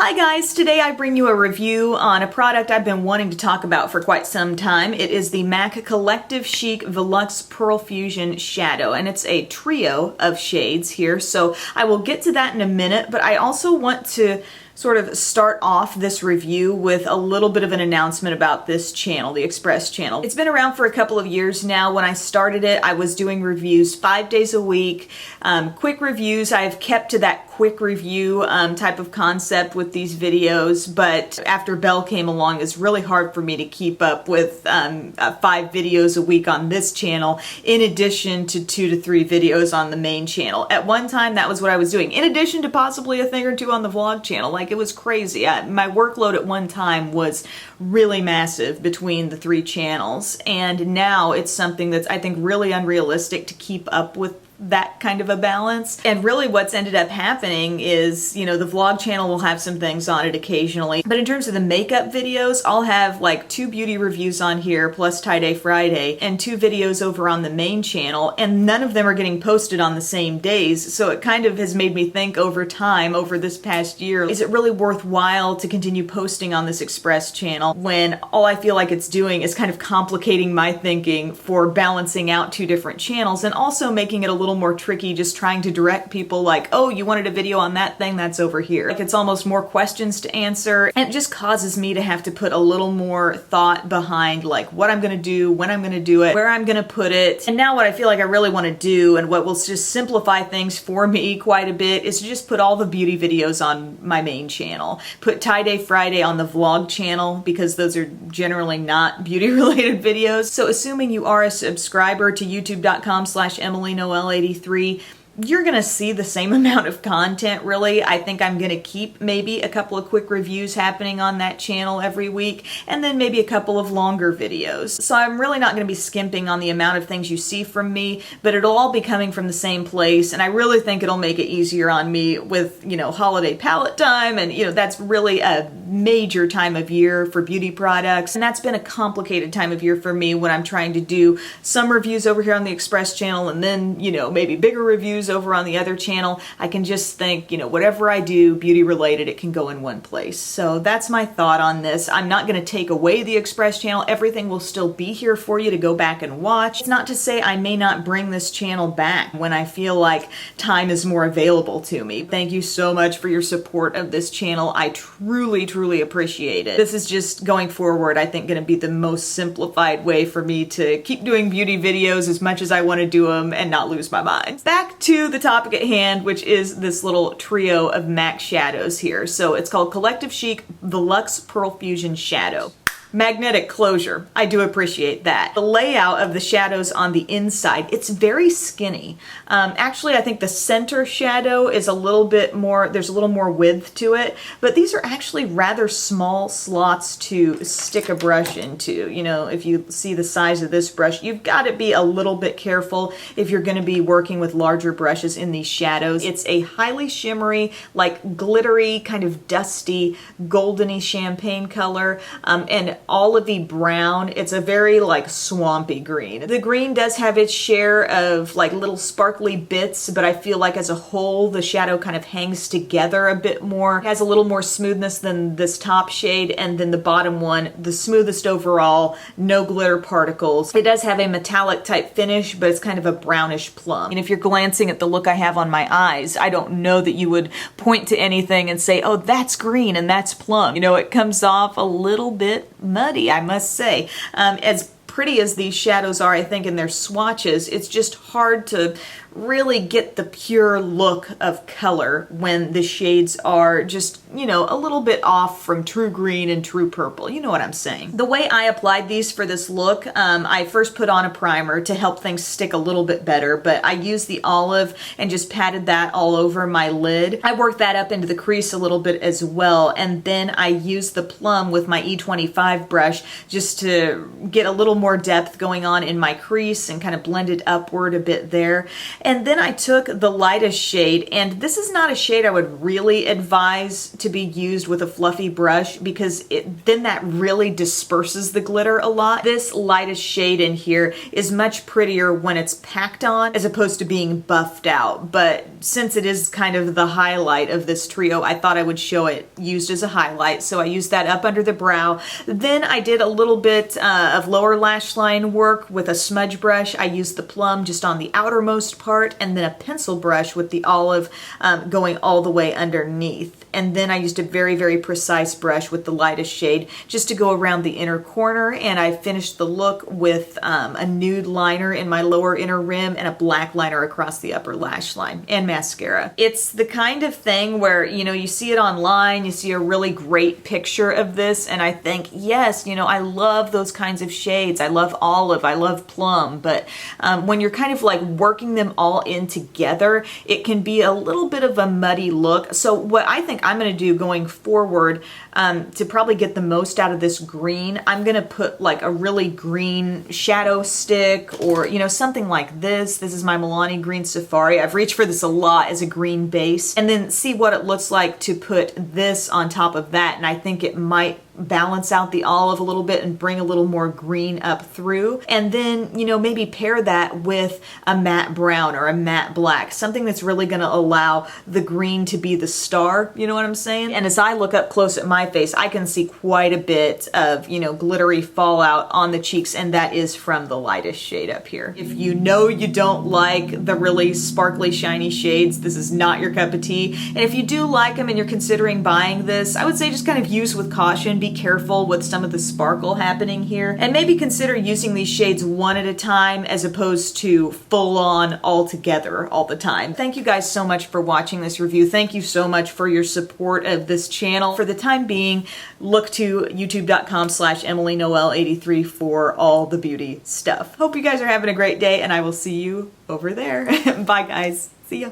Hi guys, today I bring you a review on a product I've been wanting to talk about for quite some time. It is the MAC Collective Chic Veluxe Pearlfusion Shadow, and it's a trio of shades here, so I will get to that in a minute, but I also want to sort of start off this review with a little bit of an announcement about this channel, the Express channel. It's been around for a couple of years now. When I started it, I was doing reviews 5 days a week, quick reviews. I've kept to that quick review type of concept with these videos, but after Belle came along, it's really hard for me to keep up with 5 videos a week on this channel, in addition to 2 to 3 videos on the main channel. At one time, that was what I was doing, in addition to possibly a thing or two on the vlog channel. Like, it was crazy. My workload at one time was really massive between the 3 channels, and now it's something that's, I think, really unrealistic to keep up with that kind of a balance. And really what's ended up happening is, you know, the vlog channel will have some things on it occasionally, but in terms of the makeup videos, I'll have like 2 beauty reviews on here plus Tie-Dye Friday and 2 videos over on the main channel, and none of them are getting posted on the same days. So it kind of has made me think over time, over this past year, is it really worthwhile to continue posting on this Express channel when all I feel like it's doing is kind of complicating my thinking for balancing out 2 different channels, and also making it a little more tricky just trying to direct people like, oh, you wanted a video on that thing, that's over here. Like, it's almost more questions to answer, and it just causes me to have to put a little more thought behind like what I'm gonna do, when I'm gonna do it, where I'm gonna put it. And now what I feel like I really want to do, and what will just simplify things for me quite a bit, is to just put all the beauty videos on my main channel. Put Tie-Dye Friday on the vlog channel, because those are generally not beauty related videos. So assuming you are a subscriber to youtube.com/EmilyNoel83, you're gonna see the same amount of content, really. I think I'm gonna keep maybe a couple of quick reviews happening on that channel every week, and then maybe a couple of longer videos. So I'm really not gonna be skimping on the amount of things you see from me, but it'll all be coming from the same place, and I really think it'll make it easier on me with, you know, holiday palette time, and, you know, that's really a major time of year for beauty products, and that's been a complicated time of year for me when I'm trying to do some reviews over here on the Express channel, and then, you know, maybe bigger reviews over on the other channel. I can just think, you know, whatever I do beauty related, it can go in one place. So that's my thought on this. I'm not going to take away the Express channel. Everything will still be here for you to go back and watch. It's not to say I may not bring this channel back when I feel like time is more available to me. Thank you so much for your support of this channel. I truly appreciate it. This is just, going forward, I think going to be the most simplified way for me to keep doing beauty videos as much as I want to do them and not lose my mind. Back to the topic at hand, which is this little trio of MAC shadows here. So it's called Collective Chic Veluxe Pearlfusion Shadow. Magnetic closure. I do appreciate that. The layout of the shadows on the inside, it's very skinny. Actually, I think the center shadow is a little bit more, there's a little more width to it, but these are actually rather small slots to stick a brush into. You know, if you see the size of this brush, you've got to be a little bit careful if you're going to be working with larger brushes in these shadows. It's a highly shimmery, like glittery, kind of dusty, goldeny champagne color, and olivey brown. It's a very like swampy green. The green does have its share of like little sparkly bits, but I feel like as a whole the shadow kind of hangs together a bit more. It has a little more smoothness than this top shade, and then the bottom one, the smoothest overall, no glitter particles. It does have a metallic type finish, but it's kind of a brownish plum. And if you're glancing at the look I have on my eyes, I don't know that you would point to anything and say, oh, that's green and that's plum. You know, it comes off a little bit muddy, I must say. As pretty as these shadows are, I think, in their swatches, it's just hard to really get the pure look of color when the shades are just, you know, a little bit off from true green and true purple. You know what I'm saying. The way I applied these for this look, I first put on a primer to help things stick a little bit better, but I used the olive and just patted that all over my lid. I worked that up into the crease a little bit as well, and then I used the plum with my E25 brush just to get a little more depth going on in my crease and kind of blend it upward a bit there. And then I took the lightest shade, and this is not a shade I would really advise to be used with a fluffy brush because then that really disperses the glitter a lot. This lightest shade in here is much prettier when it's packed on as opposed to being buffed out. But since it is kind of the highlight of this trio, I thought I would show it used as a highlight. So I used that up under the brow. Then I did a little bit of lower lash line work with a smudge brush. I used the plum just on the outermost part, and then a pencil brush with the olive going all the way underneath. And then I used a very, very precise brush with the lightest shade just to go around the inner corner, and I finished the look with a nude liner in my lower inner rim and a black liner across the upper lash line and mascara. It's the kind of thing where, you know, you see it online, you see a really great picture of this, and I think, yes, you know, I love those kinds of shades. I love olive, I love plum, but when you're kind of like working them all in together, it can be a little bit of a muddy look. So what I think I'm going to do going forward to probably get the most out of this green, I'm going to put like a really green shadow stick, or, you know, something like this. This is my Milani Green Safari. I've reached for this a lot as a green base, and then see what it looks like to put this on top of that, and I think it might balance out the olive a little bit and bring a little more green up through. And then, you know, maybe pair that with a matte brown or a matte black, something that's really going to allow the green to be the star, you know what I'm saying? And as I look up close at my face, I can see quite a bit of, you know, glittery fallout on the cheeks, and that is from the lightest shade up here. If you know you don't like the really sparkly, shiny shades, this is not your cup of tea. And if you do like them and you're considering buying this, I would say just kind of use with caution. Be careful with some of the sparkle happening here, and maybe consider using these shades one at a time as opposed to full on all together all the time. Thank you guys so much for watching this review. Thank you so much for your support of this channel. For the time being, look to youtube.com/EmilyNoel83 for all the beauty stuff. Hope you guys are having a great day, and I will see you over there. Bye guys. See ya.